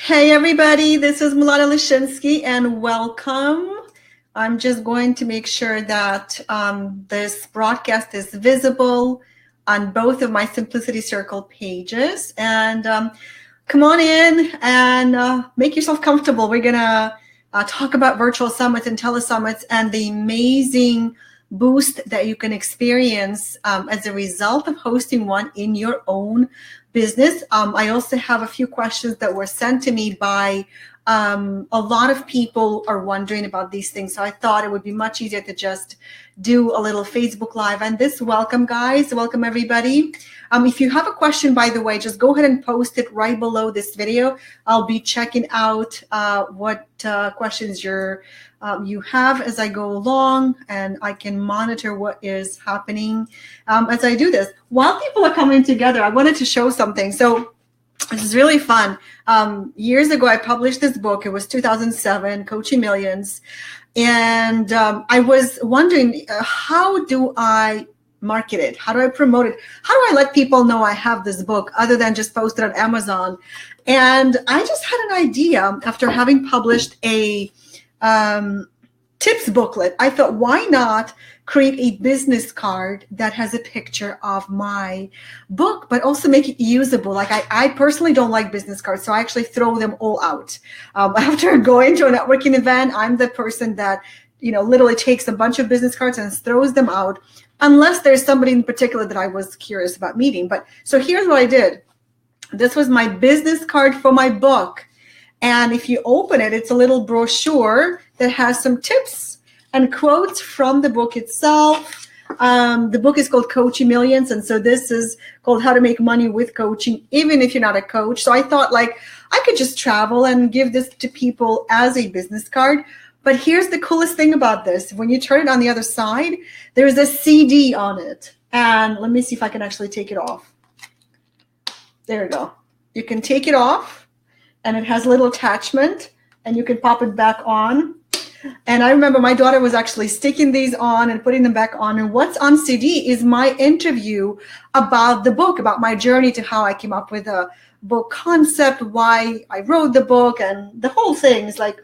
Hey everybody, this is Milana Lishinsky and welcome. I'm just going to make sure that this broadcast is visible on both of my Simplicity Circle pages. And come on in and make yourself comfortable. We're gonna talk about virtual summits and telesummits and the amazing boost that you can experience as a result of hosting one in your own business. I also have a few questions that were sent to me by a lot of people are wondering about these things. So I thought it would be much easier to just do a little Facebook Live. And this, welcome guys, welcome everybody. If you have a question, by the way, just go ahead and post it right below this video. I'll be checking out what questions you have as I go along, and I can monitor what is happening as I do this. While people are coming together, I wanted to show something. So this is really fun. Years ago, I published this book. It was 2007, Coaching Millions. And I was wondering, how do I market it? How do I promote it? How do I let people know I have this book other than just post it on Amazon? And I just had an idea after having published a tips booklet. I thought, why not create a business card that has a picture of my book, but also make it usable? Like I personally don't like business cards, so I actually throw them all out. After going to a networking event, I'm the person that, literally takes a bunch of business cards and throws them out, unless there's somebody in particular that I was curious about meeting. But so here's what I did. This was my business card for my book. And if you open it, it's a little brochure that has some tips and quotes from the book itself. The book is called Coaching Millions. And so this is called How to Make Money with Coaching, even if you're not a coach. So I thought, I could just travel and give this to people as a business card. But here's the coolest thing about this. When you turn it on the other side, there's a CD on it. And let me see if I can actually take it off. There we go. You can take it off. And it has a little attachment, and you can pop it back on. And I remember my daughter was actually sticking these on and putting them back on. And what's on CD is my interview about the book, about my journey to how I came up with a book concept, why I wrote the book, and the whole thing is like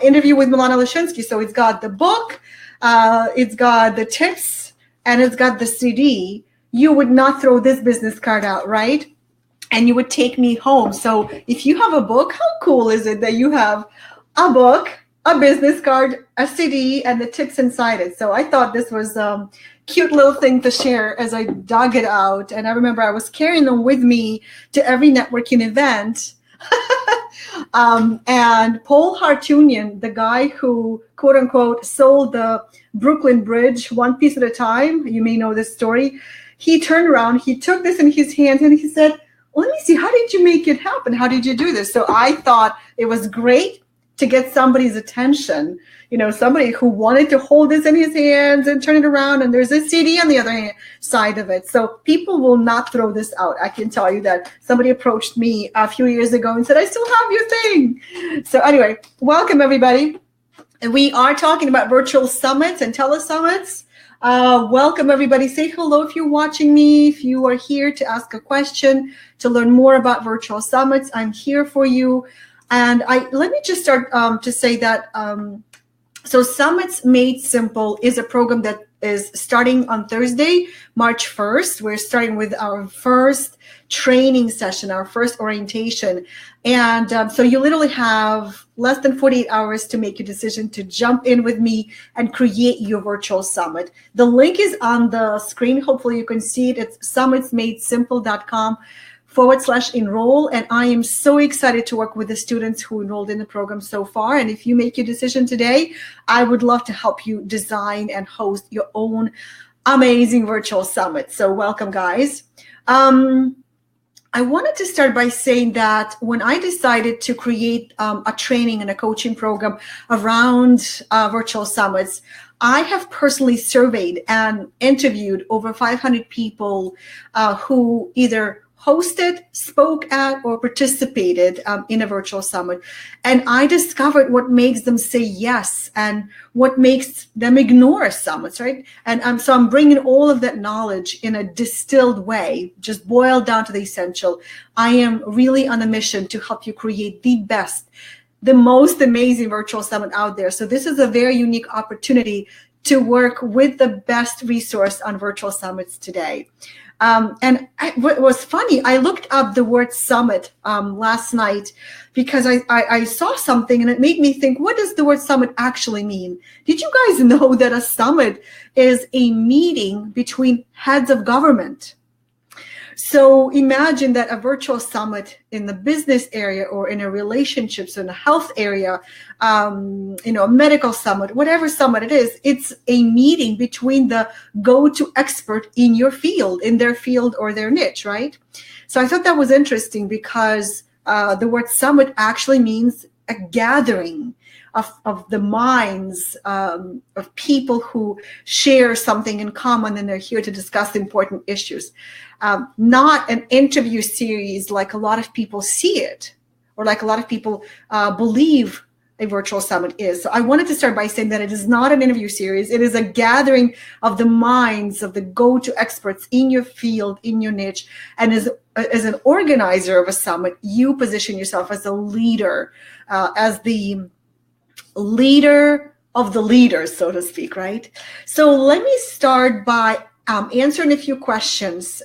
interview with Milana Lishinsky. So it's got the book, it's got the tips, and it's got the CD. You would not throw this business card out, right? And you would take me home. So if you have a book, how cool is it that you have a book, a business card, a CD, and the tips inside it? So I thought this was a cute little thing to share as I dug it out. And I remember I was carrying them with me to every networking event. And Paul Hartunian, the guy who, quote unquote, sold the Brooklyn Bridge one piece at a time, you may know this story, he turned around, he took this in his hands, and he said, let me see, how did you make it happen? How did you do this? So I thought it was great to get somebody's attention, somebody who wanted to hold this in his hands and turn it around, and there's a CD on the other side of it. So people will not throw this out. I can tell you that. Somebody approached me a few years ago and said, I still have your thing. So anyway, welcome everybody. And we are talking about virtual summits and telesummits. Welcome everybody. Say hello if you're watching me. If you are here to ask a question, to learn more about virtual summits, I'm here for you. And let me just start to say that so Summits Made Simple is a program that is starting on Thursday, March 1st. We're starting with our first training session, our first orientation. And so you literally have less than 48 hours to make your decision to jump in with me and create your virtual summit. The link is on the screen. Hopefully you can see it. It's summitsmadesimple.com/enroll. And I am so excited to work with the students who enrolled in the program so far. And if you make your decision today, I would love to help you design and host your own amazing virtual summit. So welcome, guys. I wanted to start by saying that when I decided to create a training and a coaching program around virtual summits, I have personally surveyed and interviewed over 500 people who either hosted, spoke at, or participated in a virtual summit. And I discovered what makes them say yes and what makes them ignore summits, right? And so I'm bringing all of that knowledge in a distilled way, just boiled down to the essential. I am really on a mission to help you create the best, the most amazing virtual summit out there. So this is a very unique opportunity to work with the best resource on virtual summits today. What was funny, I looked up the word summit last night because I saw something and it made me think, what does the word summit actually mean? Did you guys know that a summit is a meeting between heads of government? So imagine that a virtual summit in the business area or in a relationships or in a health area, a medical summit, whatever summit it is, it's a meeting between the go-to expert in your field, in their field or their niche, right? So I thought that was interesting because the word summit actually means a gathering of the minds of people who share something in common, and they're here to discuss important issues. Not an interview series like a lot of people see it, or like a lot of people believe a virtual summit is. So I wanted to start by saying that it is not an interview series. It is a gathering of the minds of the go-to experts in your field, in your niche. And as an organizer of a summit, you position yourself as a leader, as the leader of the leaders, so to speak, right? So let me start by answering a few questions.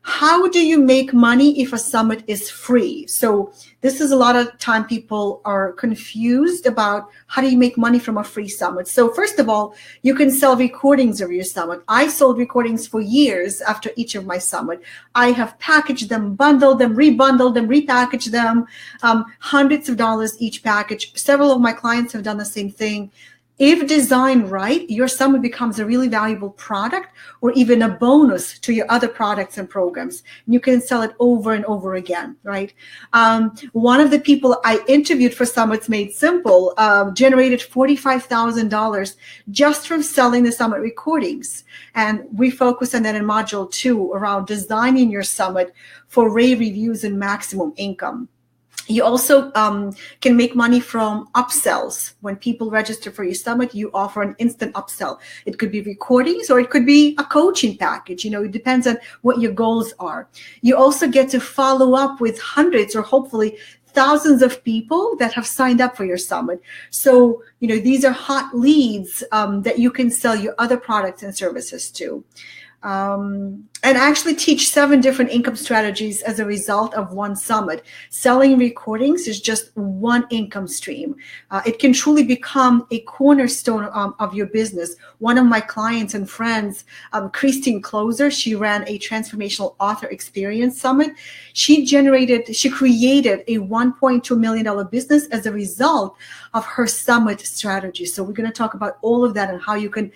How do you make money if a summit is free? So this is a lot of time people are confused about how do you make money from a free summit. So first of all, you can sell recordings of your summit. I sold recordings for years after each of my summit. I have packaged them, bundled them, rebundled them, repackaged them, hundreds of dollars each package. Several of my clients have done the same thing. If designed right, your summit becomes a really valuable product or even a bonus to your other products and programs. You can sell it over and over again, right? One of the people I interviewed for Summits Made Simple generated $45,000 just from selling the summit recordings. And we focus on that in Module 2 around designing your summit for rave reviews and maximum income. You also can make money from upsells. When people register for your summit, you offer an instant upsell. It could be recordings or it could be a coaching package. It depends on what your goals are. You also get to follow up with hundreds or hopefully thousands of people that have signed up for your summit. So, these are hot leads that you can sell your other products and services to. And actually teach 7 different income strategies as a result of one summit. Selling recordings is just one income stream. It can truly become a cornerstone of your business. One of my clients and friends, Christine Closer, she ran a transformational author experience summit. She created a $1.2 million business as a result of her summit strategy. So we're going to talk about all of that and how you can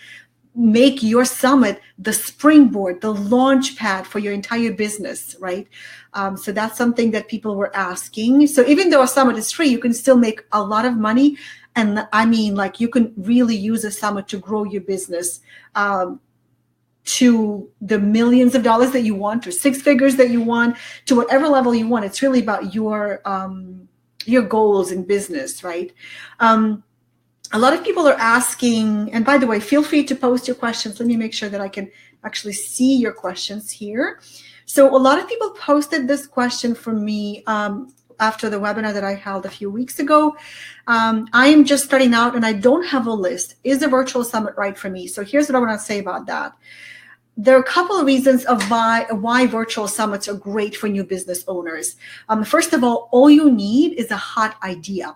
make your summit the springboard, the launch pad for your entire business, right? So that's something that people were asking. So even though a summit is free, you can still make a lot of money. And I mean, you can really use a summit to grow your business to the millions of dollars that you want, or 6 figures that you want, to whatever level you want. It's really about your goals in business, right? A lot of people are asking, and by the way, feel free to post your questions. Let me make sure that I can actually see your questions here. So a lot of people posted this question for me after the webinar that I held a few weeks ago. I am just starting out and I don't have a list. Is a virtual summit right for me? So here's what I want to say about that. There are a couple of reasons of why virtual summits are great for new business owners. First of all you need is a hot idea.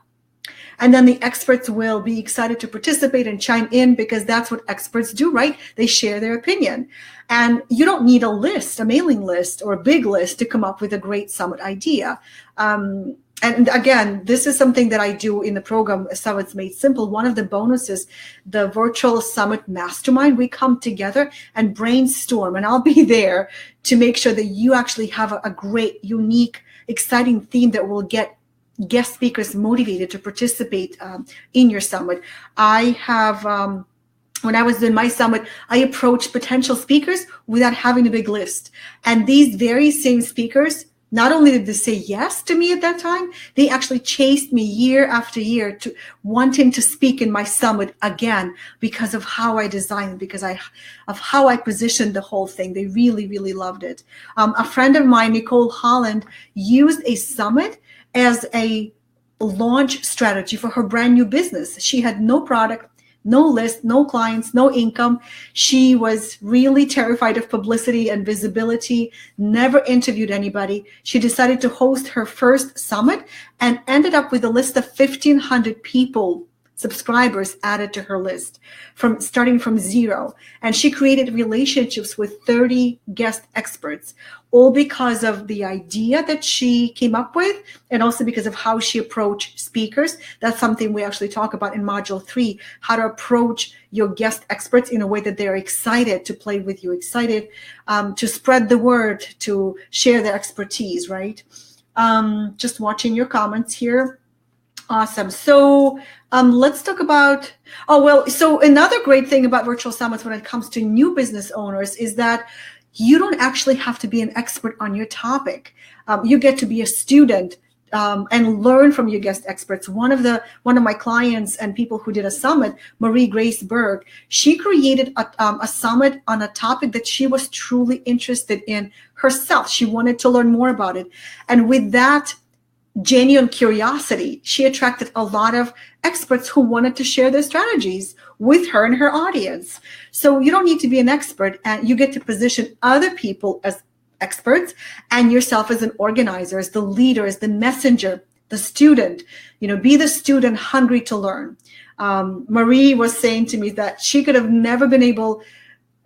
And then the experts will be excited to participate and chime in, because that's what experts do, right? They share their opinion. And you don't need a mailing list or a big list to come up with a great summit idea. And again, this is something that I do in the program, Summits Made Simple. One of the bonuses, the virtual summit mastermind, we come together and brainstorm, and I'll be there to make sure that you actually have a great, unique, exciting theme that will get guest speakers motivated to participate in your summit. I have when I was doing my summit, I approached potential speakers without having a big list. And these very same speakers, not only did they say yes to me at that time, they actually chased me year after year to wanting to speak in my summit again because of how I designed it, because of how I positioned the whole thing. They really, really loved it. A friend of mine, Nicole Holland, used a summit as a launch strategy for her brand new business. She had no product, no list, no clients, no income. She was really terrified of publicity and visibility, never interviewed anybody. She decided to host her first summit and ended up with a list of 1,500 people, subscribers added to her list, starting from zero. And she created relationships with 30 guest experts, all because of the idea that she came up with and also because of how she approached speakers. That's something we actually talk about in Module 3, how to approach your guest experts in a way that they're excited to play with you, excited to spread the word, to share their expertise, right? Just watching your comments here. Awesome. So let's talk about, so another great thing about virtual summits when it comes to new business owners is that you don't actually have to be an expert on your topic. You get to be a student and learn from your guest experts. One of my clients and people who did a summit, Marie Grace Berg, she created a summit on a topic that she was truly interested in herself. She wanted to learn more about it. And with that genuine curiosity, she attracted a lot of experts who wanted to share their strategies with her and her audience. So you don't need to be an expert, and you get to position other people as experts and yourself as an organizer, as the leader, as the messenger, the student. Be the student hungry to learn. Marie was saying to me that she could have never been able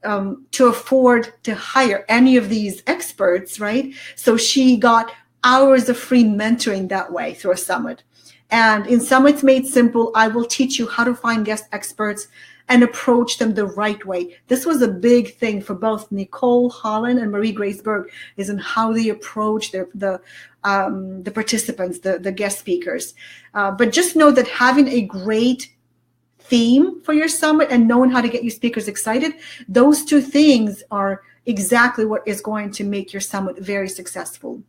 to afford to hire any of these experts, right? So she got hours of free mentoring that way through a summit. And in Summits Made Simple, I will teach you how to find guest experts and approach them the right way. This was a big thing for both Nicole Holland and Marie Grace Berg, is in how they approach the participants, the guest speakers. But just know that having a great theme for your summit and knowing how to get your speakers excited, those two things are exactly what is going to make your summit very successful.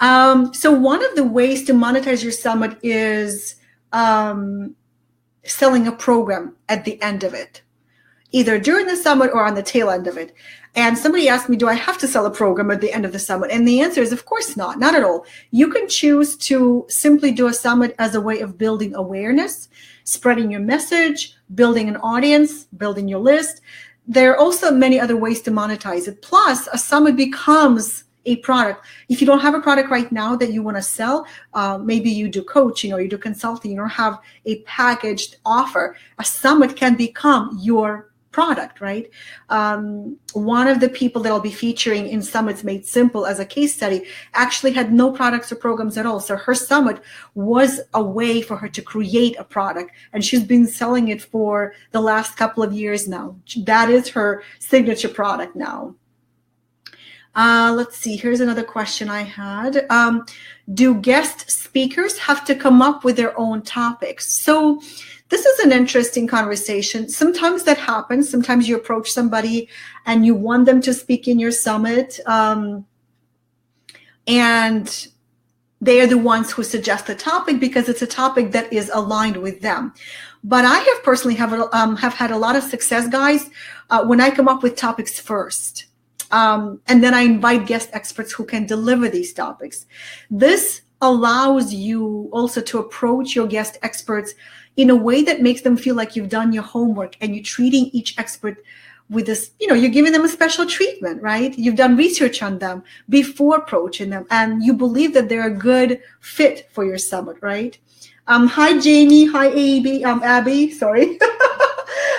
So one of the ways to monetize your summit is selling a program at the end of it, either during the summit or on the tail end of it. And somebody asked me, do I have to sell a program at the end of the summit? And the answer is, of course not at all. You can choose to simply do a summit as a way of building awareness, spreading your message, building an audience, building your list. There are also many other ways to monetize it. Plus, a summit becomes a product. If you don't have a product right now that you want to sell, maybe you do coaching or you do consulting, you don't have a packaged offer, a summit can become your product, right? One of the people that I'll be featuring in Summits Made Simple as a case study actually had no products or programs at all. So her summit was a way for her to create a product, and she's been selling it for the last couple of years now. That is her signature product now. Let's see, here's another question I had. Do guest speakers have to come up with their own topics? So this is an interesting conversation. Sometimes that happens. Sometimes you approach somebody and you want them to speak in your summit, and they are the ones who suggest the topic because it's a topic that is aligned with them. But I have personally have had a lot of success, guys, when I come up with topics first. And then I invite guest experts who can deliver these topics. This allows you also to approach your guest experts in a way that makes them feel like you've done your homework and you're treating each expert with this, you're giving them a special treatment, right? You've done research on them before approaching them, and you believe that they're a good fit for your summit, right? Hi, Jamie. Hi, Abby. Sorry.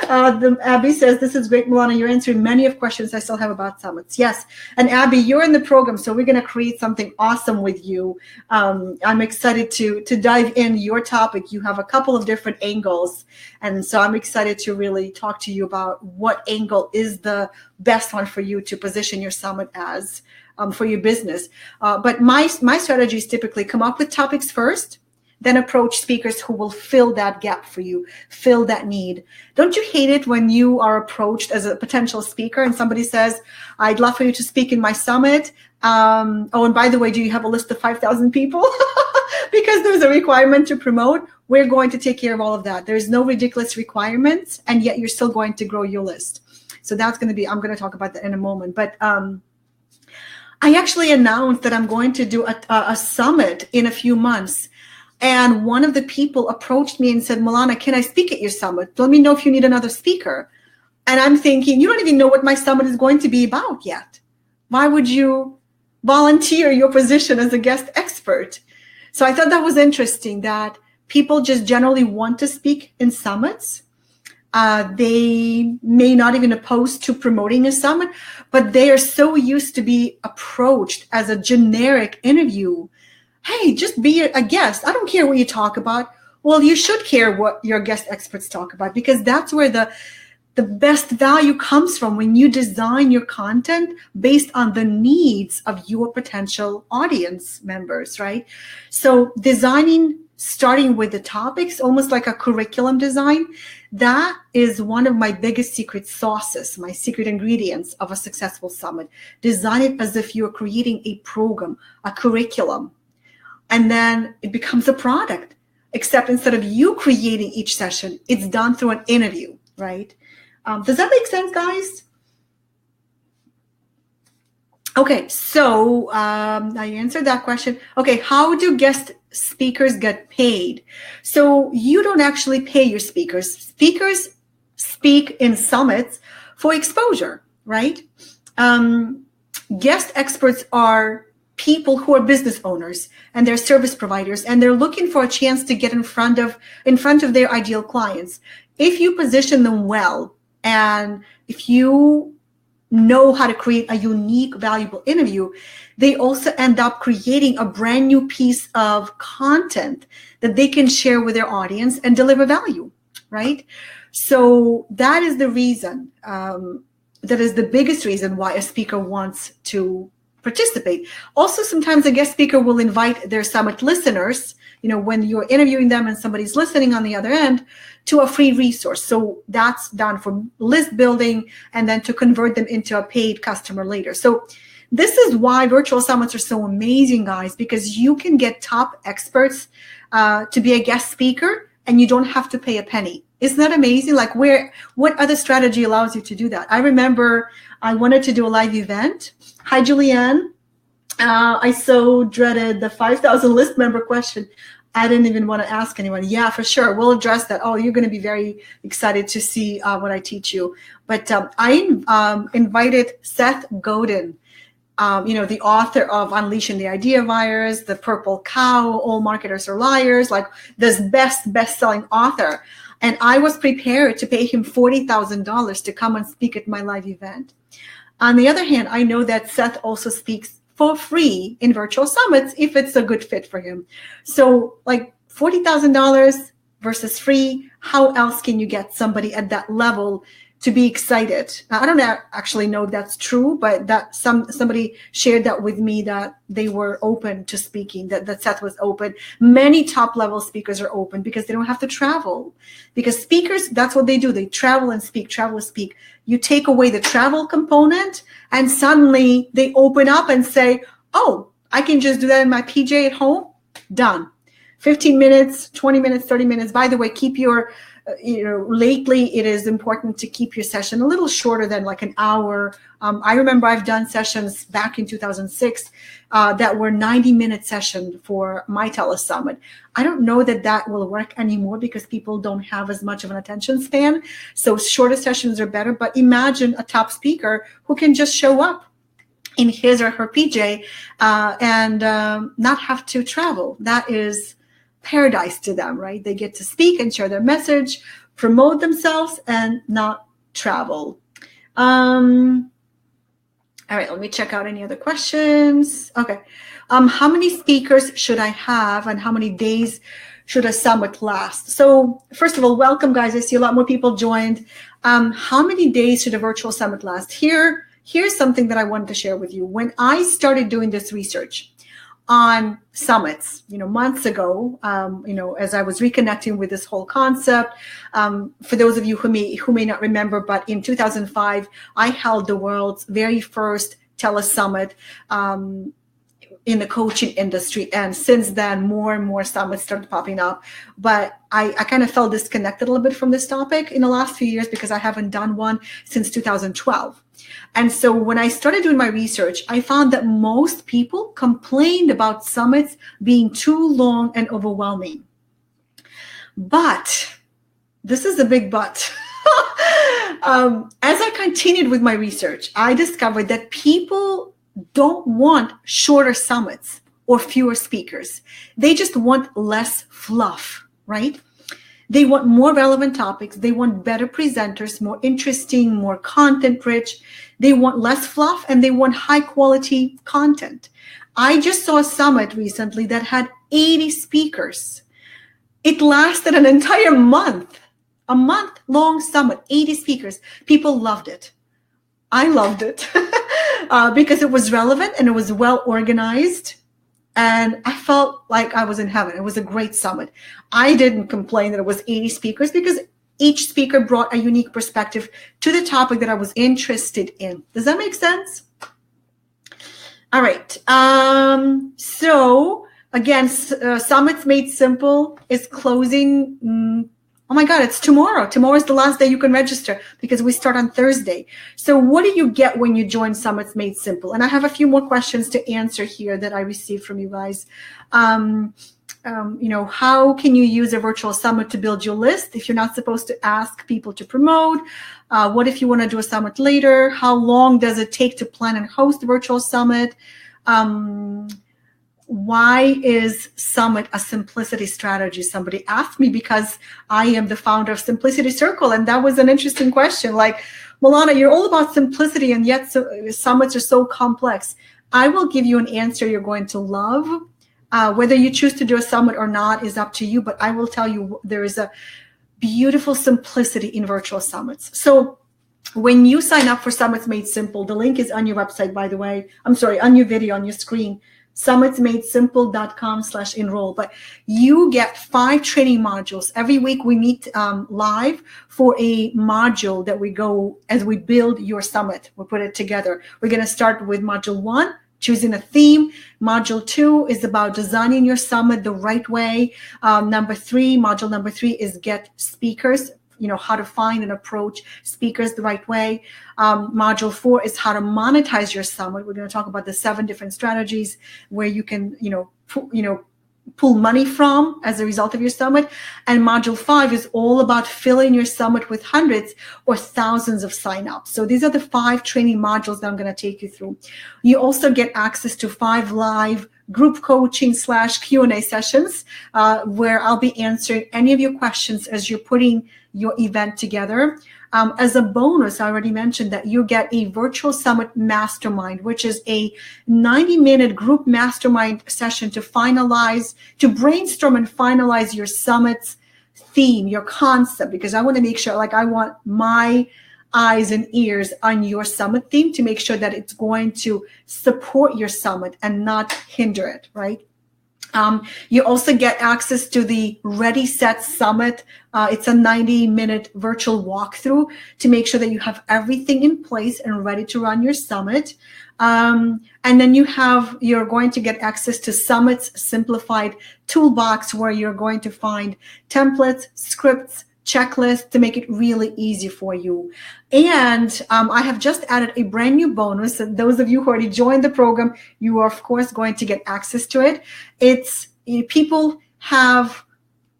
Abby says, this is great, Milana. You're answering many of questions I still have about summits. Yes. And Abby, you're in the program, so we're going to create something awesome with you. I'm excited to dive in your topic. You have a couple of different angles. And so I'm excited to really talk to you about what angle is the best one for you to position your summit as for your business. But my strategy is typically come up with topics first, then approach speakers who will fill that gap for you, fill that need. Don't you hate it when you are approached as a potential speaker and somebody says, I'd love for you to speak in my summit. Oh, and by the way, do you have a list of 5,000 people? Because there's a requirement to promote. We're going to take care of all of that. There's no ridiculous requirements, and yet you're still going to grow your list. So that's going to be, I'm going to talk about that in a moment. But I actually announced that I'm going to do a summit in a few months. And one of the people approached me and said, Milana, can I speak at your summit? Let me know if you need another speaker. And I'm thinking, you don't even know what my summit is going to be about yet. Why would you volunteer your position as a guest expert? So I thought that was interesting that people just generally want to speak in summits. They may not even oppose to promoting a summit, but they are so used to be approached as a generic interview. Hey, just be a guest. I don't care what you talk about. Well, you should care what your guest experts talk about, because that's where the best value comes from, when you design your content based on the needs of your potential audience members, right? So designing, starting with the topics, almost like a curriculum design, that is one of my biggest secret sauces, my secret ingredients of a successful summit. Design it as if you're creating a program, a curriculum, and then it becomes a product. Except instead of you creating each session, it's done through an interview, right? Does that make sense, guys? Okay, so I answered that question. Okay, how do guest speakers get paid? So you don't actually pay your speakers. Speakers speak in summits for exposure, right? Guest experts are people who are business owners and they're service providers, and they're looking for a chance to get in front of their ideal clients. If you position them well, and if you know how to create a unique, valuable interview, they also end up creating a brand new piece of content that they can share with their audience and deliver value, right? So that is the reason, that is the biggest reason why a speaker wants to participate. Also, sometimes a guest speaker will invite their summit listeners, when you're interviewing them and somebody's listening on the other end, to a free resource. So that's done for list building and then to convert them into a paid customer later. So this is why virtual summits are so amazing, guys, because you can get top experts to be a guest speaker and you don't have to pay a penny. Isn't that amazing? Like, what other strategy allows you to do that? I remember I wanted to do a live event. Hi, Julianne. I so dreaded the 5,000 list member question. I didn't even want to ask anyone. Yeah, for sure. We'll address that. Oh, you're going to be very excited to see what I teach you. But I invited Seth Godin, the author of Unleashing the Idea Virus, The Purple Cow, All Marketers Are Liars, like this best-selling author. And I was prepared to pay him $40,000 to come and speak at my live event. On the other hand, I know that Seth also speaks for free in virtual summits if it's a good fit for him. So like $40,000 versus free, how else can you get somebody at that level to be excited? Now, I don't actually know if that's true, but that somebody shared that with me, that they were open to speaking, that Seth was open. Many top level speakers are open because they don't have to travel. Because speakers, that's what they do. They travel and speak, travel and speak. You take away the travel component and suddenly they open up and say, oh, I can just do that in my PJ at home. Done. 15 minutes, 20 minutes, 30 minutes. By the way, keep your lately it is important to keep your session a little shorter than like an hour. I remember I've done sessions back in 2006 that were 90-minute session for my Telesummit. I don't know that will work anymore because people don't have as much of an attention span. So shorter sessions are better. But imagine a top speaker who can just show up in his or her PJ and not have to travel. That is paradise to them, right? They get to speak and share their message, promote themselves, and not travel. All right, let me check out any other questions. Okay. How many speakers should I have and how many days should a summit last? So first of all, welcome, guys. I see a lot more people joined. How many days should a virtual summit last? Here's something that I wanted to share with you. When I started doing this research, on summits, months ago, as I was reconnecting with this whole concept. For those of you who may not remember, but in 2005, I held the world's very first Telesummit in the coaching industry. And since then, more and more summits started popping up. But I kind of felt disconnected a little bit from this topic in the last few years because I haven't done one since 2012. And so when I started doing my research, I found that most people complained about summits being too long and overwhelming. But this is a big but. As I continued with my research, I discovered that people don't want shorter summits or fewer speakers. They just want less fluff, right? They want more relevant topics. They want better presenters, more interesting, more content rich. They want less fluff and they want high quality content. I just saw a summit recently that had 80 speakers. It lasted an entire month, a month-long summit, 80 speakers. People loved it. I loved it because it was relevant and it was well organized. And I felt like I was in heaven. It was a great summit. I didn't complain that it was 80 speakers because each speaker brought a unique perspective to the topic that I was interested in. Does that make sense? All right. So again, Summits Made Simple is closing. Oh my God, it's tomorrow. Tomorrow is the last day you can register because we start on Thursday. So what do you get when you join Summits Made Simple? And I have a few more questions to answer here that I received from you guys. How can you use a virtual summit to build your list if you're not supposed to ask people to promote? What if you want to do a summit later? How long does it take to plan and host a virtual summit? Why is Summit a simplicity strategy? Somebody asked me because I am the founder of Simplicity Circle. And that was an interesting question. Like, Milana, you're all about simplicity and yet summits are so complex. I will give you an answer you're going to love. Whether you choose to do a summit or not is up to you. But I will tell you there is a beautiful simplicity in virtual summits. So when you sign up for Summits Made Simple, the link is on your website, by the way. I'm sorry, on your video, on your screen. summitsmadesimple.com/enroll. But you get 5 training modules. Every week we meet live for a module that we go as we build your summit. We put it together. We're going to start with module 1, choosing a theme. Module 2 is about designing your summit the right way. Module number 3 is get speakers. How to find and approach speakers the right way. Module 4 is how to monetize your summit. We're going to talk about the 7 different strategies where you can, pull money from as a result of your summit. And module 5 is all about filling your summit with hundreds or thousands of signups. So these are the 5 training modules that I'm going to take you through. You also get access to 5 live group coaching / Q&A sessions where I'll be answering any of your questions as you're putting your event together. As a bonus, I already mentioned that you get a virtual summit mastermind, which is a 90-minute group mastermind session to brainstorm and finalize your summit's theme, your concept, because I want to make sure, I want my eyes and ears on your summit theme to make sure that it's going to support your summit and not hinder it, right? You also get access to the Ready, Set Summit. It's a 90-minute virtual walkthrough to make sure that you have everything in place and ready to run your summit. And then you're going to get access to Summit's simplified toolbox where you're going to find templates, scripts, checklist to make it really easy for you. And I have just added a brand new bonus. And those of you who already joined the program, you are, of course, going to get access to it. It's people have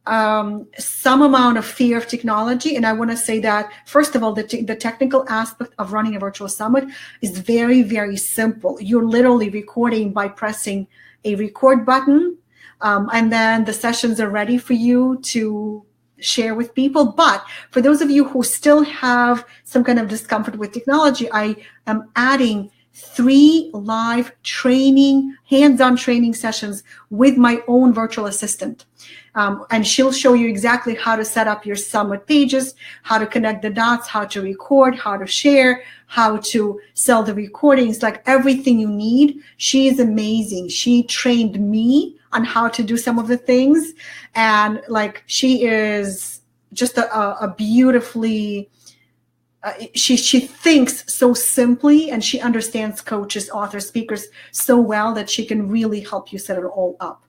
some amount of fear of technology. And I want to say that, first of all, the technical aspect of running a virtual summit is very, very simple. You're literally recording by pressing a record button. And then the sessions are ready for you to share with people. But for those of you who still have some kind of discomfort with technology, I am adding 3 live training, hands-on training sessions with my own virtual assistant. And she'll show you exactly how to set up your summit pages, how to connect the dots, how to record, how to share, how to sell the recordings, like everything you need. She is amazing. She trained me on how to do some of the things. And like, she is just a beautifully, she thinks so simply, and she understands coaches, authors, speakers so well that she can really help you set it all up.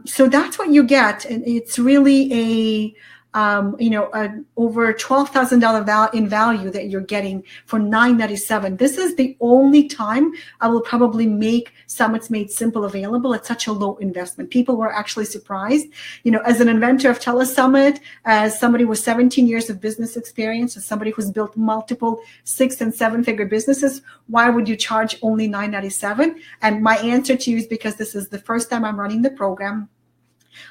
So that's what you get, and it's really a over $12,000 in value that you're getting for $997. This is the only time I will probably make Summits Made Simple available at such a low investment. People were actually surprised. As an inventor of Telesummit, as somebody with 17 years of business experience, as somebody who's built multiple 6- and 7-figure businesses, why would you charge only $997? And my answer to you is because this is the first time I'm running the program.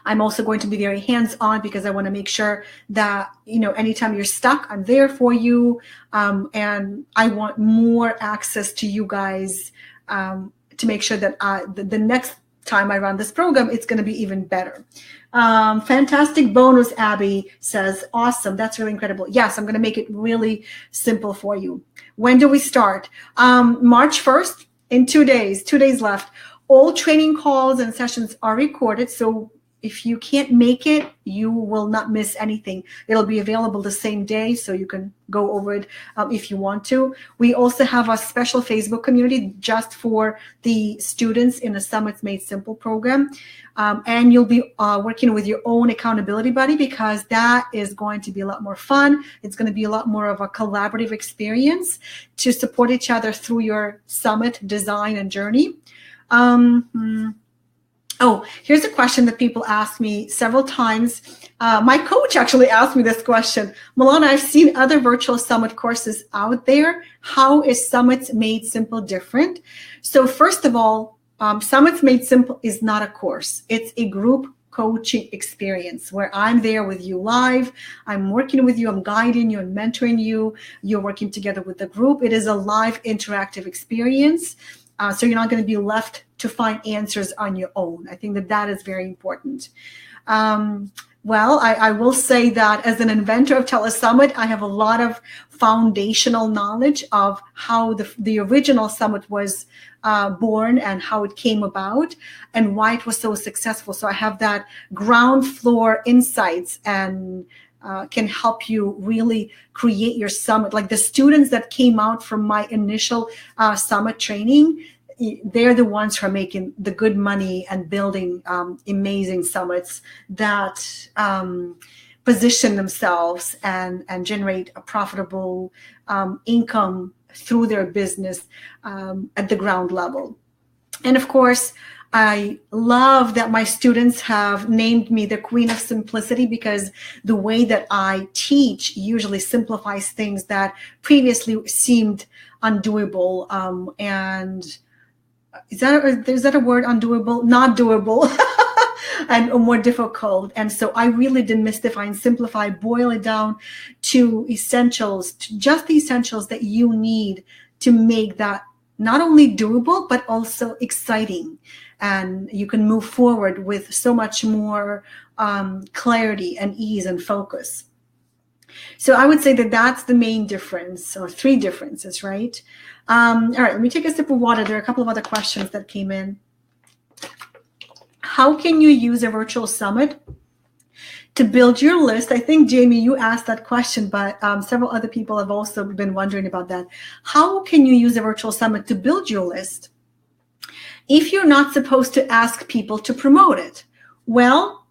I'm also going to be very hands-on because I want to make sure that, anytime you're stuck, I'm there for you. And I want more access to you guys to make sure that the next time I run this program, it's going to be even better. Fantastic bonus, Abby says. Awesome. That's really incredible. Yes, I'm going to make it really simple for you. When do we start? March 1st, in 2 days, 2 days left. All training calls and sessions are recorded. So if you can't make it, you will not miss anything. It'll be available the same day, so you can go over it if you want to. We also have a special Facebook community just for the students in the Summits Made Simple program. And you'll be working with your own accountability buddy, because that is going to be a lot more fun. It's going to be a lot more of a collaborative experience to support each other through your summit design and journey. Oh, here's a question that people ask me several times. My coach actually asked me this question. Milana, I've seen other virtual summit courses out there. How is Summits Made Simple different? So first of all, Summits Made Simple is not a course. It's a group coaching experience where I'm there with you live. I'm working with you. I'm guiding you and mentoring you. You're working together with the group. It is a live interactive experience. So you're not going to be left to find answers on your own. I think that is very important. Well, I will say that as an inventor of Telesummit, I have a lot of foundational knowledge of how the original summit was born and how it came about and why it was so successful. So I have that ground floor insights and can help you really create your summit. Like the students that came out from my initial summit training, they're the ones who are making the good money and building amazing summits that position themselves and generate a profitable income through their business at the ground level. And of course, I love that my students have named me the Queen of Simplicity, because the way that I teach usually simplifies things that previously seemed undoable. And is that a word, undoable? Not doable. And more difficult. And so I really demystify and simplify, boil it down to essentials, to just the essentials that you need to make that not only doable, but also exciting. And you can move forward with so much more clarity and ease and focus. So I would say that that's the main difference, or 3 differences, right? All right, let me take a sip of water. There are a couple of other questions that came in. How can you use a virtual summit to build your list? I think, Jamie, you asked that question, but several other people have also been wondering about that. How can you use a virtual summit to build your list if you're not supposed to ask people to promote it? Well,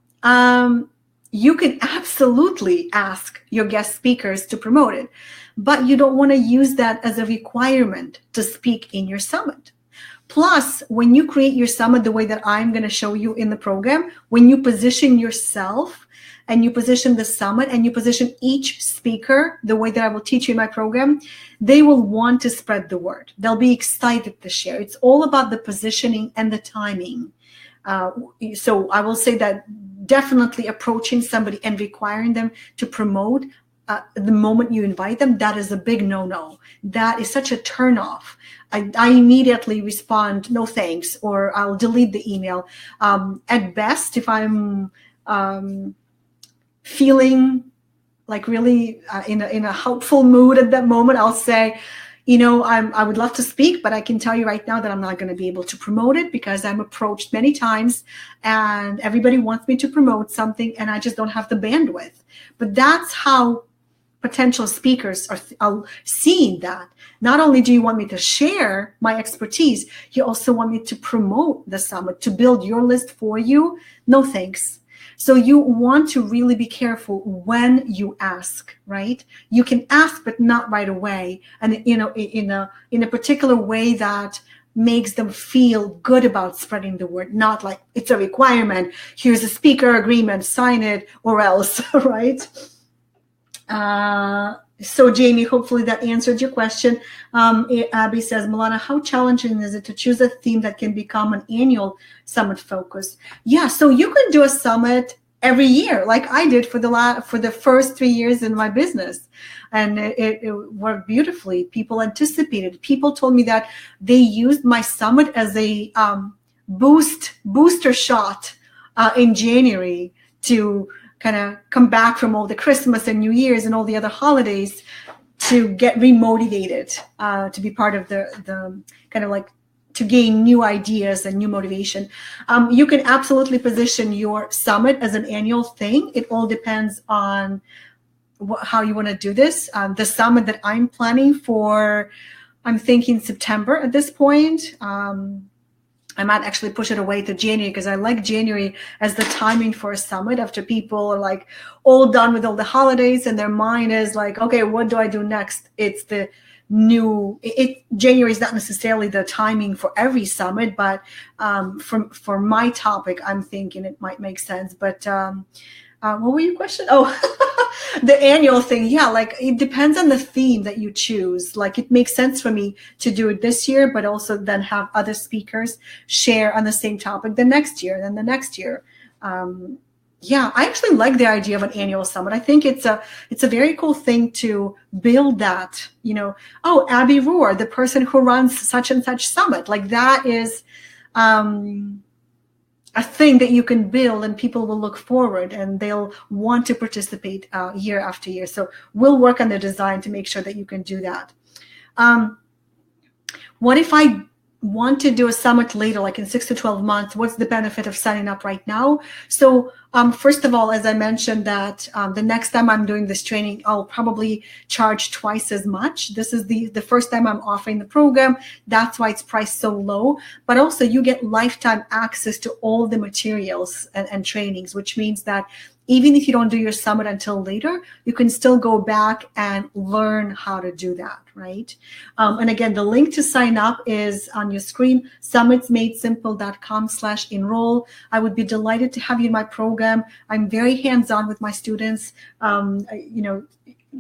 you can absolutely ask your guest speakers to promote it, but you don't want to use that as a requirement to speak in your summit. Plus, when you create your summit the way that I'm going to show you in the program, when you position yourself and you position the summit and you position each speaker the way that I will teach you in my program, they will want to spread the word. They'll be excited to share. It's all about the positioning and the timing. So I will say that definitely approaching somebody and requiring them to promote the moment you invite them, that is a big no-no. That is such a turnoff. I immediately respond, no thanks, or I'll delete the email. At best, if I'm feeling like really in a helpful mood at that moment, I'll say, I would love to speak, but I can tell you right now that I'm not going to be able to promote it because I'm approached many times and everybody wants me to promote something and I just don't have the bandwidth. But that's how potential speakers are seeing that. Not only do you want me to share my expertise, you also want me to promote the summit, to build your list for you. No thanks. So you want to really be careful when you ask, right? You can ask, but not right away. And in a particular way that makes them feel good about spreading the word, not like it's a requirement. Here's a speaker agreement, sign it or else, right? So Jamie, hopefully that answered your question. Abby says, Milana, how challenging is it to choose a theme that can become an annual summit focus? Yeah, so you can do a summit every year, like I did for the first 3 years in my business. And it worked beautifully. People anticipated. People told me that they used my summit as a booster shot in January to kind of come back from all the Christmas and New Year's and all the other holidays to get remotivated, to be part of the kind of like to gain new ideas and new motivation. You can absolutely position your summit as an annual thing. It all depends on how you want to do this. The summit that I'm planning for, I'm thinking September at this point. I might actually push it away to January because I like January as the timing for a summit after people are like all done with all the holidays and their mind is like, okay, what do I do next? It's the January is not necessarily the timing for every summit, but for my topic, I'm thinking it might make sense. But what were your question? Oh, the annual thing. Yeah, like it depends on the theme that you choose. Like it makes sense for me to do it this year, but also then have other speakers share on the same topic the next year, then the next year. Yeah, I actually like the idea of an annual summit. I think it's a very cool thing to build that, oh, Abby Rohr, the person who runs such and such summit, like that is a thing that you can build and people will look forward and they'll want to participate year after year. So we'll work on the design to make sure that you can do that. What if I want to do a summit later, like in 6 to 12 months? What's the benefit of signing up right now? So first of all, as I mentioned that the next time I'm doing this training, I'll probably charge twice as much. This is the first time I'm offering the program. That's why it's priced so low. But also you get lifetime access to all the materials and trainings, which means that even if you don't do your summit until later, you can still go back and learn how to do that, right? And again, the link to sign up is on your screen, summitsmadesimple.com/enroll. I would be delighted to have you in my program. I'm very hands-on with my students.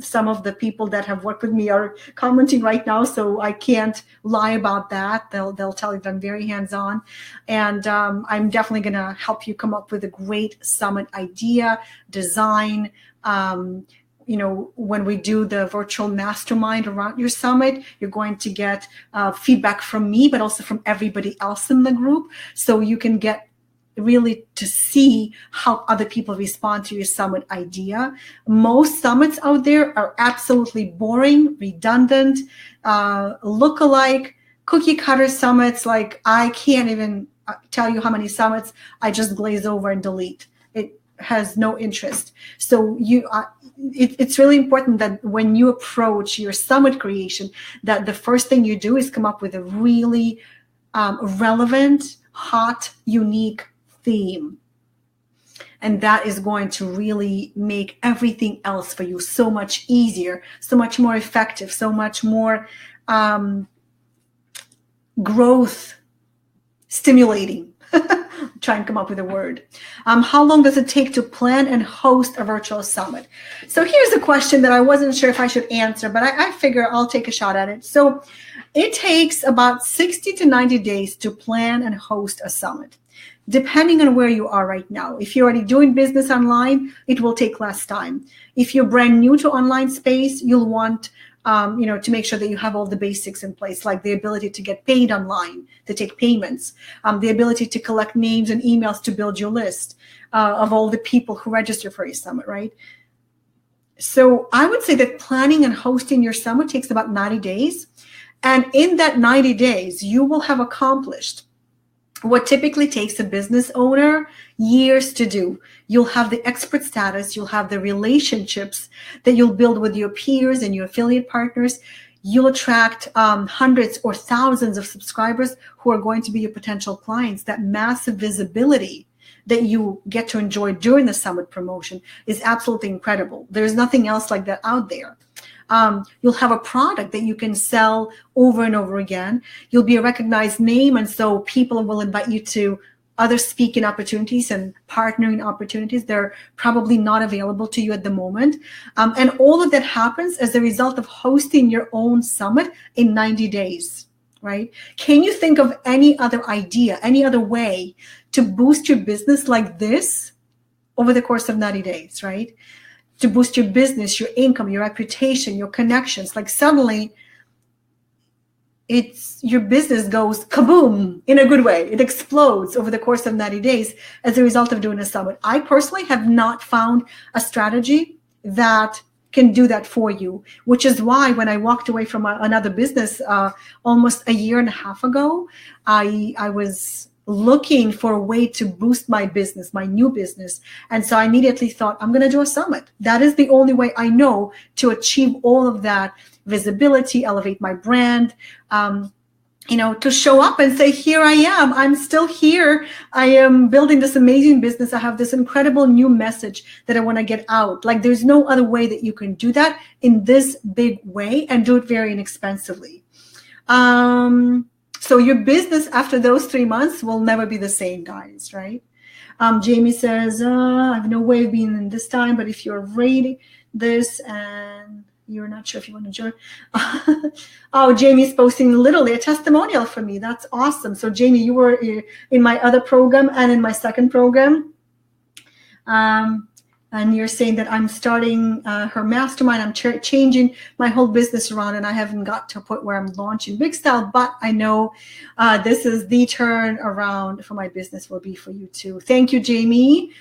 Some of the people that have worked with me are commenting right now, so I can't lie about that. They'll tell you that I'm very hands-on, and I'm definitely going to help you come up with a great summit idea, design. When we do the virtual mastermind around your summit, you're going to get feedback from me, but also from everybody else in the group, so you can get really to see how other people respond to your summit idea. Most summits out there are absolutely boring, redundant, look-alike, cookie-cutter summits. Like I can't even tell you how many summits I just glaze over and delete. It has no interest. So it's really important that when you approach your summit creation, that the first thing you do is come up with a really relevant, hot, unique theme. And that is going to really make everything else for you so much easier, so much more effective, so much more growth stimulating. Try and come up with a word. How long does it take to plan and host a virtual summit? So here's a question that I wasn't sure if I should answer, but I figure I'll take a shot at it. So it takes about 60 to 90 days to plan and host a summit. depending on where you are right now. If you're already doing business online, it will take less time. If you're brand new to online space, you'll want to make sure that you have all the basics in place, like the ability to get paid online, to take payments, the ability to collect names and emails to build your list of all the people who register for your summit, right? So I would say that planning and hosting your summit takes about 90 days. And in that 90 days, you will have accomplished what typically takes a business owner years to do. You'll have the expert status, you'll have the relationships that you'll build with your peers and your affiliate partners. You'll attract hundreds or thousands of subscribers who are going to be your potential clients. That massive visibility that you get to enjoy during the summit promotion is absolutely incredible. There's nothing else like that out there. You'll have a product that you can sell over and over again. You'll be a recognized name, and so people will invite you to other speaking opportunities and partnering opportunities. They're probably not available to you at the moment. And all of that happens as a result of hosting your own summit in 90 days, right? Can you think of any other idea, any other way to boost your business like this over the course of 90 days, right? To boost your business, your income, your reputation, your connections. Like suddenly your business goes kaboom in a good way. It explodes over the course of 90 days as a result of doing a summit. I personally have not found a strategy that can do that for you, which is why when I walked away from another business almost a year and a half ago, I was looking for a way to boost my business, my new business. And so I immediately thought, I'm going to do a summit. That is the only way I know to achieve all of that visibility, elevate my brand, to show up and say, here I am. I'm still here. I am building this amazing business. I have this incredible new message that I want to get out. Like there's no other way that you can do that in this big way and do it very inexpensively. So your business after those 3 months will never be the same, guys, right? Jamie says, I have no way of being in this time, but if you're rating this and you're not sure if you want to join. Oh, Jamie's posting literally a testimonial for me. That's awesome. So Jamie, you were in my other program and in my second program. And you're saying that I'm starting her mastermind. I'm changing my whole business around, and I haven't got to a point where I'm launching big style, but I know this is the turn around for my business will be for you too. Thank you, Jamie.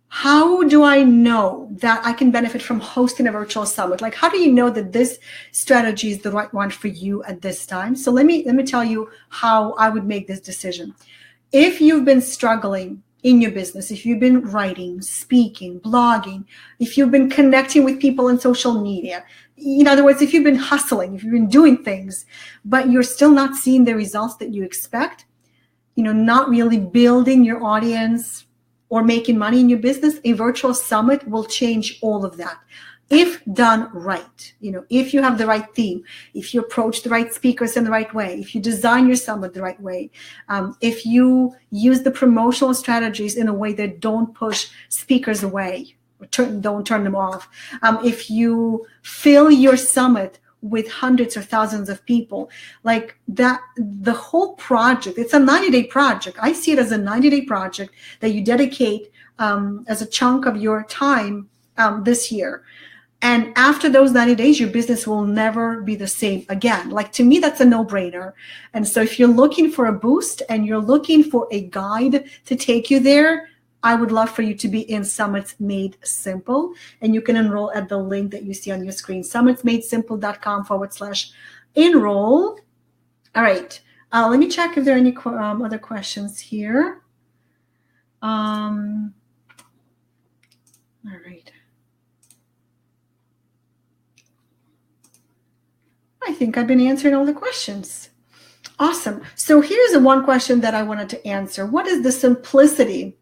How do I know that I can benefit from hosting a virtual summit? Like, how do you know that this strategy is the right one for you at this time? So let me tell you how I would make this decision. If you've been struggling in your business, if you've been writing, speaking, blogging, if you've been connecting with people on social media, in other words, if you've been hustling, if you've been doing things, but you're still not seeing the results that you expect, not really building your audience or making money in your business, a virtual summit will change all of that. If done right, if you have the right theme, if you approach the right speakers in the right way, if you design your summit the right way, if you use the promotional strategies in a way that don't push speakers away, or don't turn them off, if you fill your summit with hundreds or thousands of people, like that, the whole project, it's a 90-day project. I see it as a 90-day project that you dedicate as a chunk of your time this year. And after those 90 days, your business will never be the same again. Like, to me, that's a no-brainer. And so if you're looking for a boost and you're looking for a guide to take you there, I would love for you to be in Summits Made Simple. And you can enroll at the link that you see on your screen, summitsmadesimple.com/enroll. All right. Let me check if there are any other questions here. All right. I think I've been answering all the questions. Awesome. So here's the one question that I wanted to answer. What is the simplicity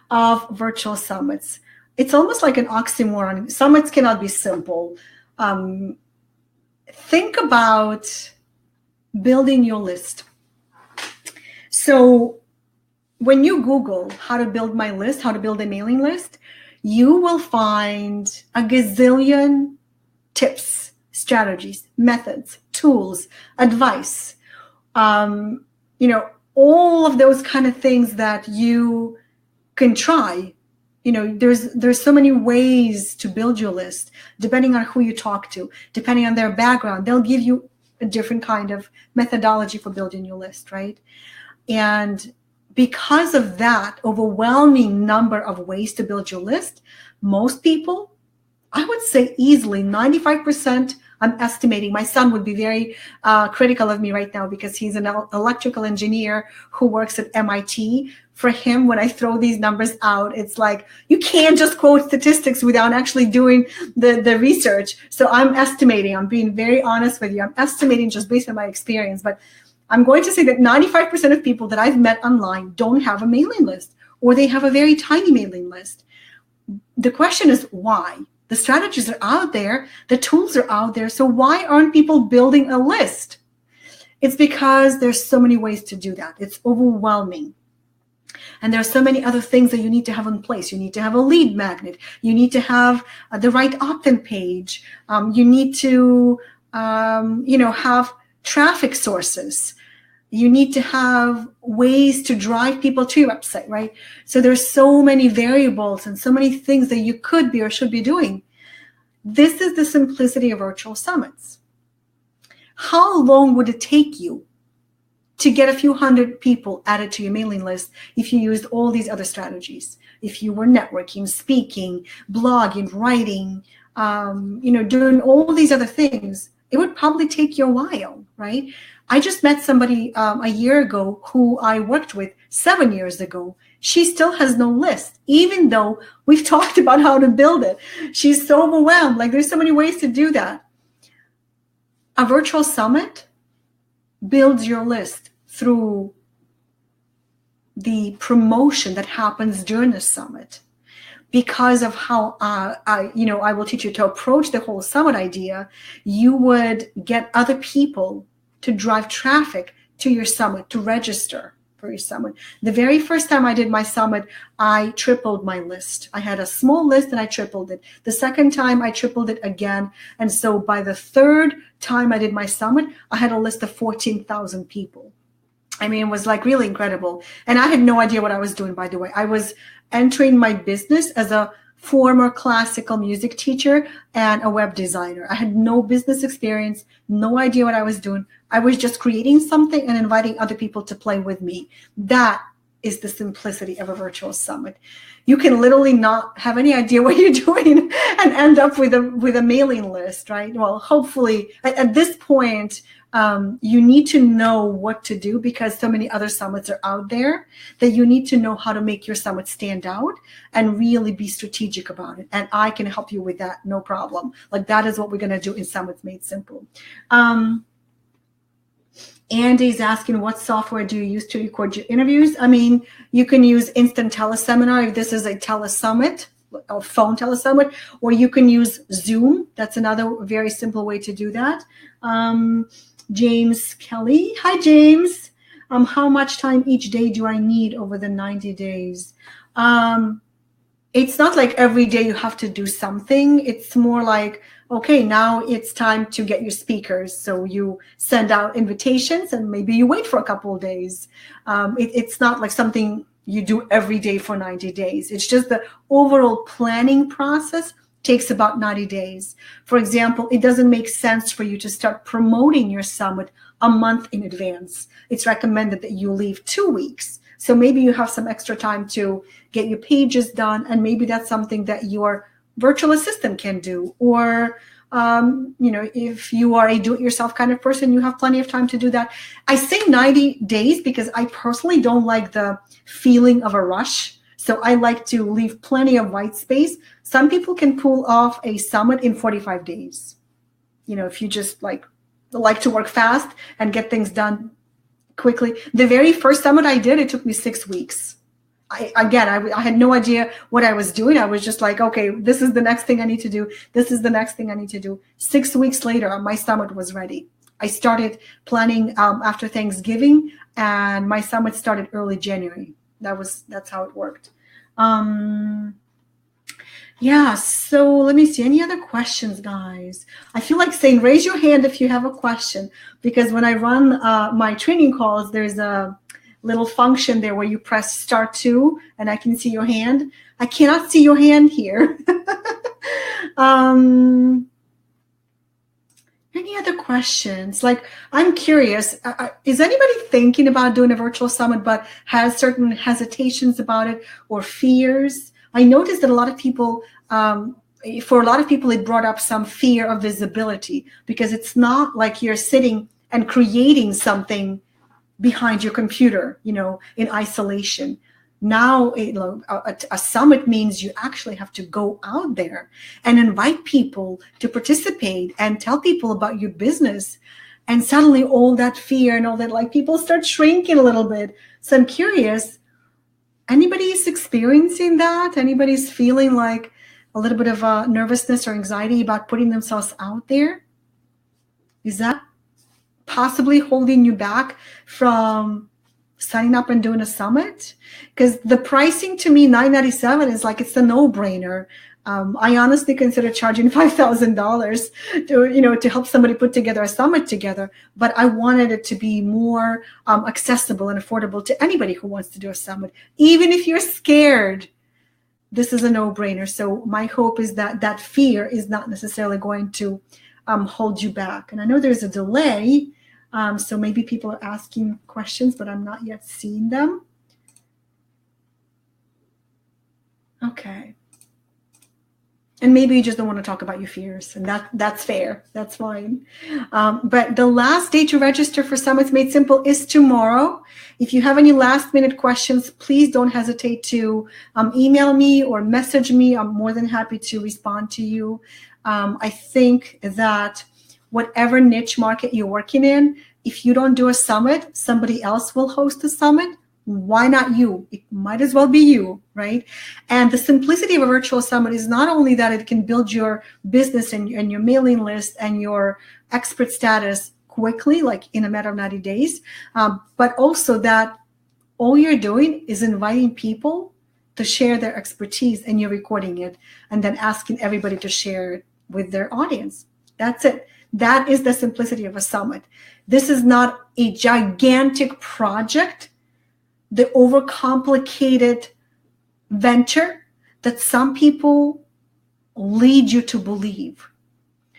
of virtual summits? It's almost like an oxymoron. Summits cannot be simple. Think about building your list. So when you Google how to build my list, how to build a mailing list, you will find a gazillion tips, strategies, methods, tools, advice, all all of those kind of things that you can try. There's so many ways to build your list, depending on who you talk to, depending on their background. They'll give you a different kind of methodology for building your list, right? And because of that overwhelming number of ways to build your list, most people, I would say easily 95%, I'm estimating, my son would be very critical of me right now because he's an electrical engineer who works at MIT. For him, when I throw these numbers out, it's like, you can't just quote statistics without actually doing the research. So I'm estimating, I'm being very honest with you, I'm estimating just based on my experience, but I'm going to say that 95% of people that I've met online don't have a mailing list, or they have a very tiny mailing list. The question is why? The strategies are out there, the tools are out there, so why aren't people building a list? It's because there's so many ways to do that. It's overwhelming. And there are so many other things that you need to have in place. You need to have a lead magnet. You need to have the right opt-in page. You need to, have traffic sources. You need to have ways to drive people to your website, right? So there's so many variables and so many things that you could be or should be doing. This is the simplicity of virtual summits. How long would it take you to get a few hundred people added to your mailing list if you used all these other strategies? If you were networking, speaking, blogging, writing, doing all these other things, it would probably take you a while, right? I just met somebody a year ago who I worked with 7 years ago. She still has no list, even though we've talked about how to build it. She's so overwhelmed. Like, there's so many ways to do that. A virtual summit builds your list through the promotion that happens during the summit. Because of how I will teach you to approach the whole summit idea, you would get other people to drive traffic to your summit, to register for your summit. The very first time I did my summit, I tripled my list. I had a small list and I tripled it. The second time I tripled it again. And so by the third time I did my summit, I had a list of 14,000 people. I mean, it was like really incredible. And I had no idea what I was doing, by the way. I was entering my business as a former classical music teacher and a web designer. I had no business experience, no idea what I was doing. I was just creating something and inviting other people to play with me. That is the simplicity of a virtual summit. You can literally not have any idea what you're doing and end up with a mailing list, right? Well, hopefully at this point, you need to know what to do because so many other summits are out there that you need to know how to make your summit stand out and really be strategic about it. And I can help you with that, no problem. Like, that is what we're going to do in Summits Made Simple. Andy's asking, what software do you use to record your interviews? I mean, you can use Instant Teleseminar if this is a telesummit, or phone telesummit, or you can use Zoom. That's another very simple way to do that. James Kelly. Hi, James. How much time each day do I need over the 90 days? It's not like every day you have to do something. It's more like, okay, now it's time to get your speakers. So you send out invitations and maybe you wait for a couple of days. It's not like something you do every day for 90 days. It's just the overall planning process takes about 90 days. For example, it doesn't make sense for you to start promoting your summit a month in advance. It's recommended that you leave 2 weeks. So maybe you have some extra time to get your pages done, and maybe that's something that your virtual assistant can do. Or, if you are a do-it-yourself kind of person, you have plenty of time to do that. I say 90 days because I personally don't like the feeling of a rush. So I like to leave plenty of white space. Some people can pull off a summit in 45 days. If you just like to work fast and get things done quickly. The very first summit I did, it took me 6 weeks. I had no idea what I was doing. I was just like, okay, this is the next thing I need to do. This is the next thing I need to do. 6 weeks later, my summit was ready. I started planning after Thanksgiving, and my summit started early January. That's how it worked. So let me see. Any other questions, guys? I feel like saying raise your hand if you have a question, because when I run my training calls, there's a little function there where you press star 2 and I can see your hand. I cannot see your hand here. Any other questions? Like, I'm curious, is anybody thinking about doing a virtual summit but has certain hesitations about it or fears? I noticed that a lot of people, for a lot of people, it brought up some fear of visibility, because it's not like you're sitting and creating something behind your computer, in isolation. Now, a summit means you actually have to go out there and invite people to participate and tell people about your business. And suddenly all that fear and all that, like, people start shrinking a little bit. So I'm curious, anybody's experiencing that? Anybody's feeling like a little bit of nervousness or anxiety about putting themselves out there? Is that possibly holding you back from signing up and doing a summit? Because the pricing to me, $997, is like, it's a no-brainer. I honestly consider charging $5,000 to help somebody put together a summit together, but I wanted it to be more accessible and affordable to anybody who wants to do a summit. Even if you're scared, this is a no-brainer. So my hope is that that fear is not necessarily going to hold you back. And I know there's a delay, so maybe people are asking questions, but I'm not yet seeing them. Okay. And maybe you just don't want to talk about your fears, and that's fair. That's fine. But the last day to register for Summits Made Simple is tomorrow. If you have any last-minute questions, please don't hesitate to email me or message me. I'm more than happy to respond to you. I think that whatever niche market you're working in, if you don't do a summit, somebody else will host a summit. Why not you? It might as well be you, right? And the simplicity of a virtual summit is not only that it can build your business and your mailing list and your expert status quickly, like in a matter of 90 days, but also that all you're doing is inviting people to share their expertise, and you're recording it and then asking everybody to share it with their audience. That's it. That is the simplicity of a summit. This is not a gigantic project, the overcomplicated venture that some people lead you to believe.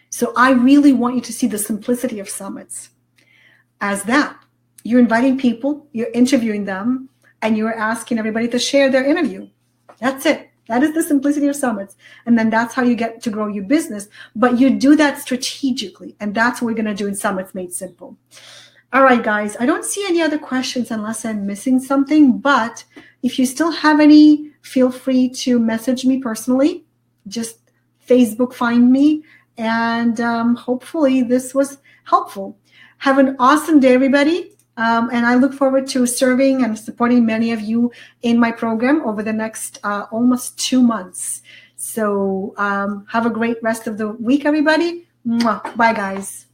So I really want you to see the simplicity of summits as that. You're inviting people, you're interviewing them, and you're asking everybody to share their interview. That's it. That is the simplicity of summits. And then that's how you get to grow your business. But you do that strategically. And that's what we're going to do in Summits Made Simple. All right, guys, I don't see any other questions unless I'm missing something. But if you still have any, feel free to message me personally. Just Facebook find me. And hopefully this was helpful. Have an awesome day, everybody. And I look forward to serving and supporting many of you in my program over the next almost 2 months. So have a great rest of the week, everybody. Mwah. Bye, guys.